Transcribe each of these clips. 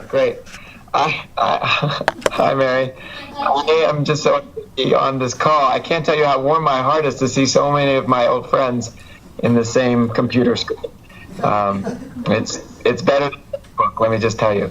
Great. Hi, Mary. I am just so happy on this call. I can't tell you how warm my heart is to see so many of my old friends in the same computer screen. It's better than a book, let me just tell you.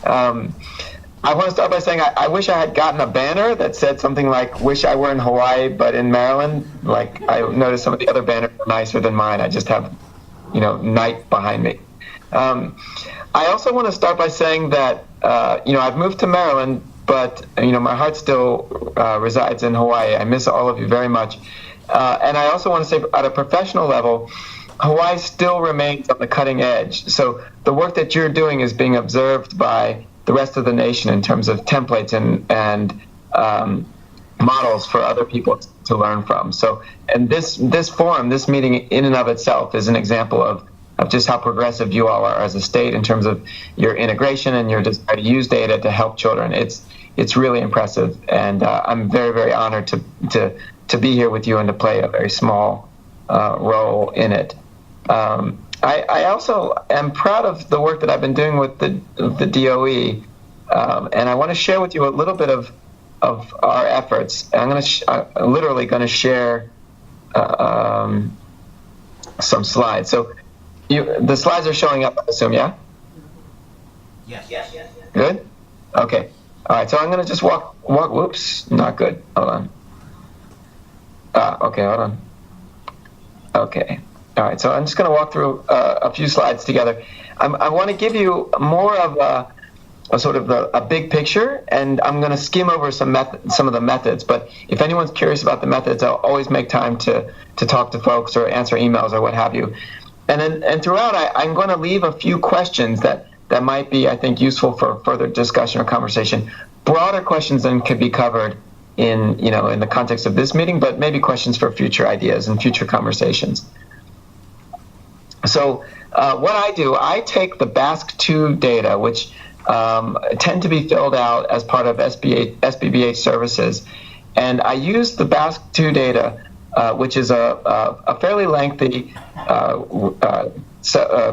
I want to start by saying I wish I had gotten a banner that said something like, wish I were in Hawaii, but in Maryland. Like, I noticed some of the other banners are nicer than mine. I just have, night behind me. I also want to start by saying that, I've moved to Maryland, but, my heart still resides in Hawaii. I miss all of you very much. And I also want to say, at a professional level, Hawaii still remains on the cutting edge. So the work that you're doing is being observed by the rest of the nation in terms of templates and models for other people to learn from. So, and this forum, this meeting in and of itself is an example of just how progressive you all are as a state in terms of your integration and your desire to use data to help children. It's really impressive, and I'm very, very honored to be here with you and to play a very small role in it. I also am proud of the work that I've been doing with the DOE, and I want to share with you a little bit of our efforts. I'm literally going to share some slides. So the slides are showing up, I assume, yeah? Yes. Good? Okay. All right, so I'm going to just walk, whoops, not good. Hold on. Okay, hold on. Okay. All right, so I'm just going to walk through a few slides together. I want to give you more of a sort of a big picture, and I'm going to skim over some of the methods. But if anyone's curious about the methods, I'll always make time to talk to folks or answer emails or what have you. And throughout, I'm going to leave a few questions that might be, I think, useful for further discussion or conversation. Broader questions then could be covered in the context of this meeting, but maybe questions for future ideas and future conversations. So what I do, I take the BASC2 data, which tend to be filled out as part of SBBH services, and I use the BASC2 data, which is a fairly lengthy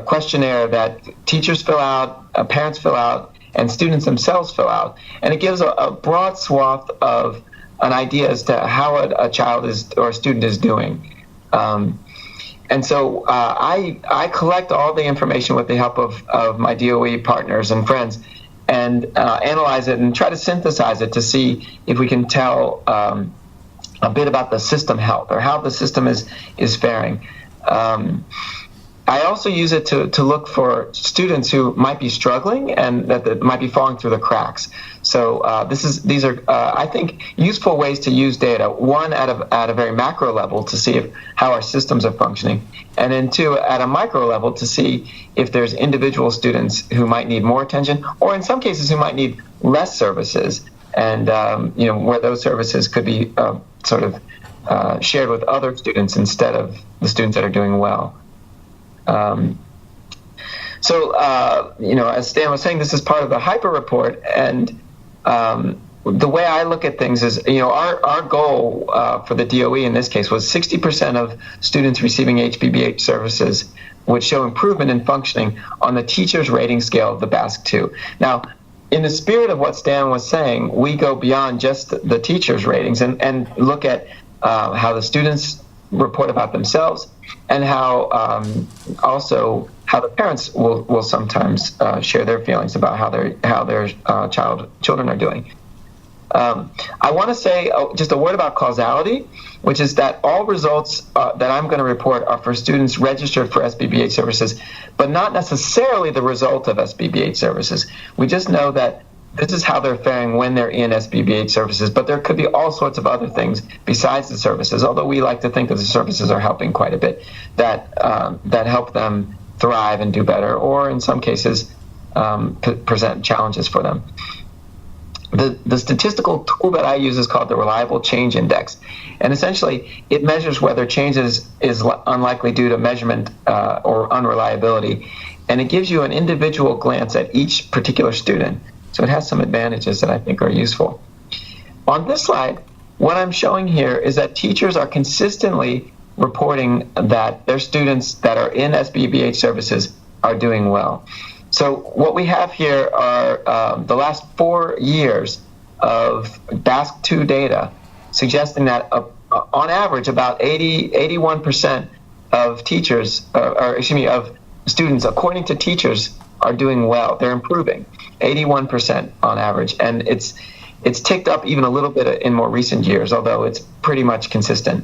questionnaire that teachers fill out, parents fill out, and students themselves fill out, and it gives a broad swath of an idea as to how a child or a student is doing. And so I collect all the information with the help of my DOE partners and friends and analyze it and try to synthesize it to see if we can tell a bit about the system health or how the system is faring. I also use it to look for students who might be struggling and that might be falling through the cracks. So these are I think, useful ways to use data. One, at a very macro level to see how our systems are functioning, and then two, at a micro level to see if there's individual students who might need more attention, or in some cases who might need less services, and where those services could be sort of shared with other students instead of the students that are doing well. As Stan was saying, this is part of the Hyper report, and the way I look at things is, our goal for the DOE in this case was 60% of students receiving HBBH services would show improvement in functioning on the teacher's rating scale of the BASC2. Now, in the spirit of what Stan was saying, we go beyond just the teacher's ratings and look at how the students report about themselves, and how also how the parents will sometimes share their feelings about how their children are doing. I want to say just a word about causality, which is that all results that I'm going to report are for students registered for SBBH services, but not necessarily the result of SBBH services. We just know that this is how they're faring when they're in SBBH services, but there could be all sorts of other things besides the services, although we like to think that the services are helping quite a bit, that help them thrive and do better, or in some cases present challenges for them. The statistical tool that I use is called the Reliable Change Index, and essentially it measures whether change is unlikely due to measurement or unreliability, and it gives you an individual glance at each particular student. So it has some advantages that I think are useful. On this slide, what I'm showing here is that teachers are consistently reporting that their students that are in SBBH services are doing well. So what we have here are the last 4 years of BASC-2 data, suggesting that on average about 81% of teachers, of students, according to teachers, are doing well. They're improving, 81% on average, and it's ticked up even a little bit in more recent years, although it's pretty much consistent.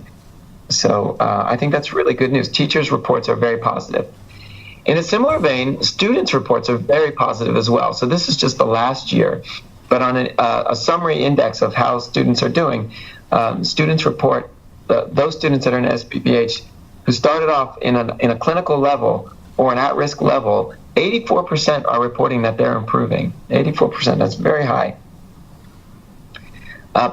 So I think that's really good news. Teachers' reports are very positive. In a similar vein, students' reports are very positive as well. So this is just the last year, but on a summary index of how students are doing, students report those students that are in SPBH who started off in a clinical level or an at-risk level, 84% are reporting that they're improving. 84%, that's very high.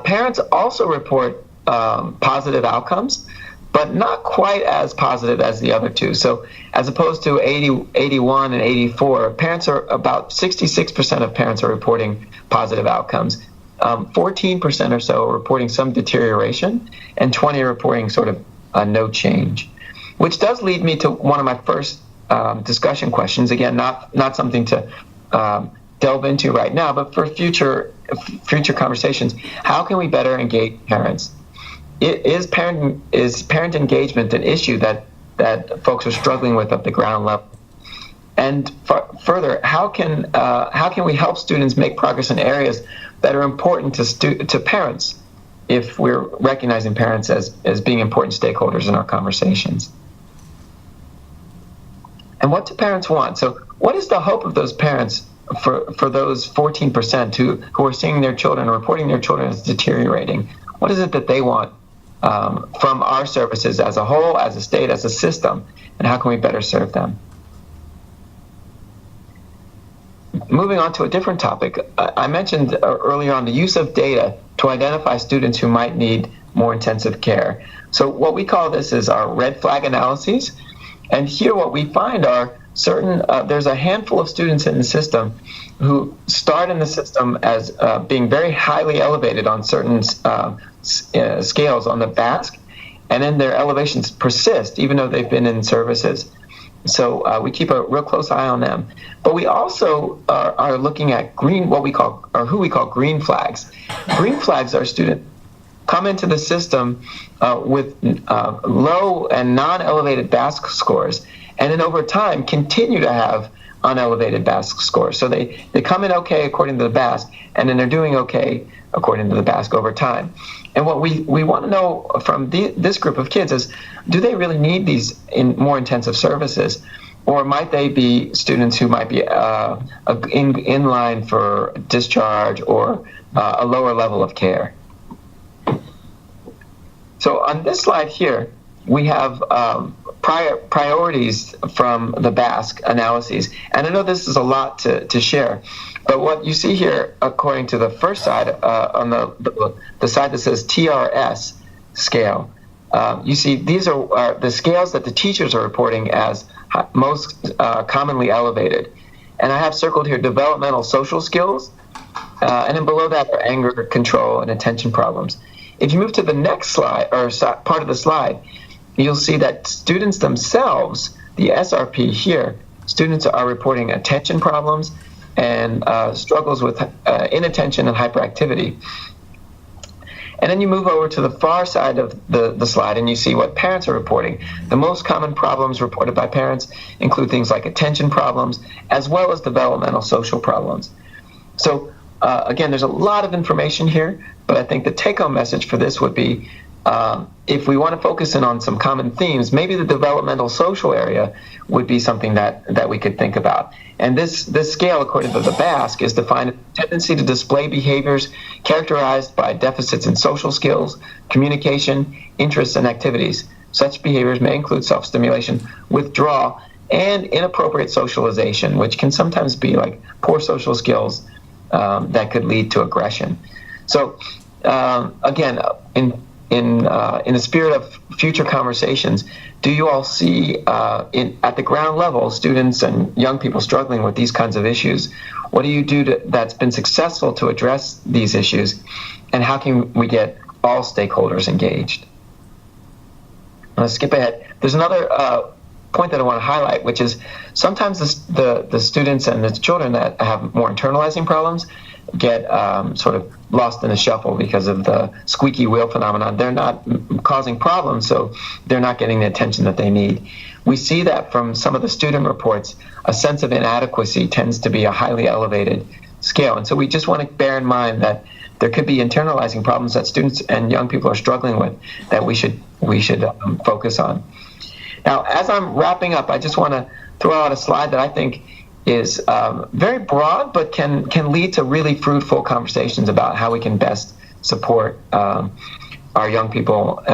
Parents also report positive outcomes, but not quite as positive as the other two. So as opposed to 81 and 84, parents are about 66% of parents are reporting positive outcomes. 14% or so are reporting some deterioration, and 20 are reporting sort of no change, which does lead me to one of my first discussion questions. Again, not something to delve into right now, but for future conversations, how can we better engage parents? Is parent engagement an issue that folks are struggling with at the ground level? And further, how can we help students make progress in areas that are important to parents, if we're recognizing parents as being important stakeholders in our conversations? And what do parents want? So what is the hope of those parents for those 14% who are seeing their children, reporting their children as deteriorating? What is it that they want from our services as a whole, as a state, as a system, and how can we better serve them? Moving on to a different topic, I mentioned earlier on the use of data to identify students who might need more intensive care. So what we call this is our red flag analyses. And here what we find are there's a handful of students in the system who start in the system as being very highly elevated on certain scales on the BASC, and then their elevations persist even though they've been in services. So we keep a real close eye on them. But we also are looking at who we call green flags. Green flags are students come into the system with low and non-elevated BASC scores, and then over time continue to have unelevated BASC scores. So they come in okay according to the BASC, and then they're doing okay according to the BASC over time. And what we want to know from this group of kids is, do they really need these more intensive services? Or might they be students who might be in line for discharge or a lower level of care? So on this slide here, we have priorities from the BASC analyses. And I know this is a lot to share, but what you see here, according to the first side, on the side that says TRS scale, you see these are the scales that the teachers are reporting as most commonly elevated. And I have circled here developmental social skills, and then below that are anger, control, and attention problems. If you move to the next slide, or part of the slide, you'll see that students themselves, the SRP here, students are reporting attention problems and struggles with inattention and hyperactivity. And then you move over to the far side of the slide and you see what parents are reporting. The most common problems reported by parents include things like attention problems as well as developmental social problems. So again, there's a lot of information here, but I think the take-home message for this would be, if we want to focus in on some common themes, maybe the developmental social area would be something that we could think about. And this scale, according to the BASC, is defined as a tendency to display behaviors characterized by deficits in social skills, communication, interests, and activities. Such behaviors may include self-stimulation, withdrawal, and inappropriate socialization, which can sometimes be like poor social skills that could lead to aggression. So again, in the spirit of future conversations, do you all see at the ground level students and young people struggling with these kinds of issues? What do you do that's been successful to address these issues, and how can we get all stakeholders engaged? I'm going to skip ahead. There's another point that I want to highlight, which is sometimes the students and the children that have more internalizing problems get sort of lost in the shuffle because of the squeaky wheel phenomenon. They're not causing problems, so they're not getting the attention that they need. We see that from some of the student reports. A sense of inadequacy tends to be a highly elevated scale. And so we just want to bear in mind that there could be internalizing problems that students and young people are struggling with that we should focus on. Now, as I'm wrapping up, I just want to throw out a slide that I think is very broad, but can lead to really fruitful conversations about how we can best support our young people,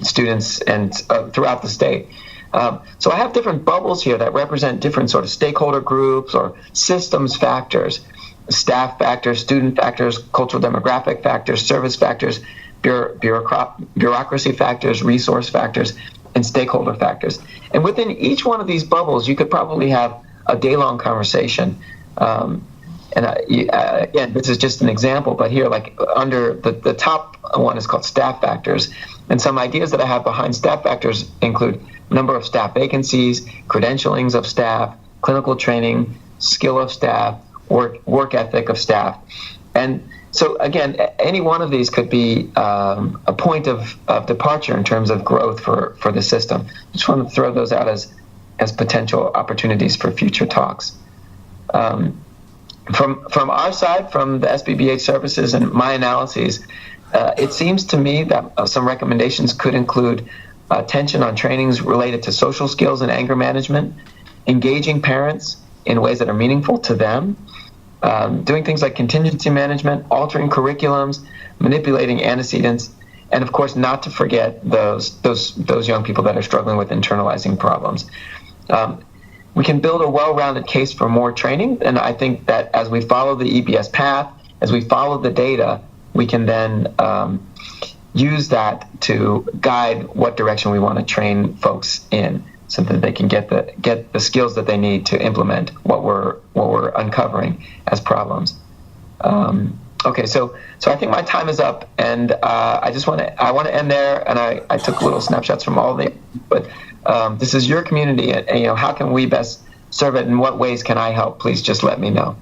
students, and throughout the state. So I have different bubbles here that represent different sort of stakeholder groups or systems factors: staff factors, student factors, cultural demographic factors, service factors, bureaucracy factors, resource factors, and stakeholder factors. And within each one of these bubbles, you could probably have a day-long conversation. Again, this is just an example, but here, like under the top one is called staff factors. And some ideas that I have behind staff factors include number of staff vacancies, credentialings of staff, clinical training, skill of staff, work ethic of staff. And so again, any one of these could be a point of departure in terms of growth for the system. Just want to throw those out as potential opportunities for future talks. From our side, from the SBBH services and my analyses, it seems to me that some recommendations could include attention on trainings related to social skills and anger management, engaging parents in ways that are meaningful to them, doing things like contingency management, altering curriculums, manipulating antecedents, and of course not to forget those young people that are struggling with internalizing problems. We can build a well-rounded case for more training, and I think that as we follow the EBS path, as we follow the data, we can then use that to guide what direction we want to train folks in, so that they can get the skills that they need to implement what we're uncovering as problems. Okay, so I think my time is up, and I want to end there. And I took little snapshots from all of them, but this is your community, and how can we best serve it? In what ways can I help? Please just let me know.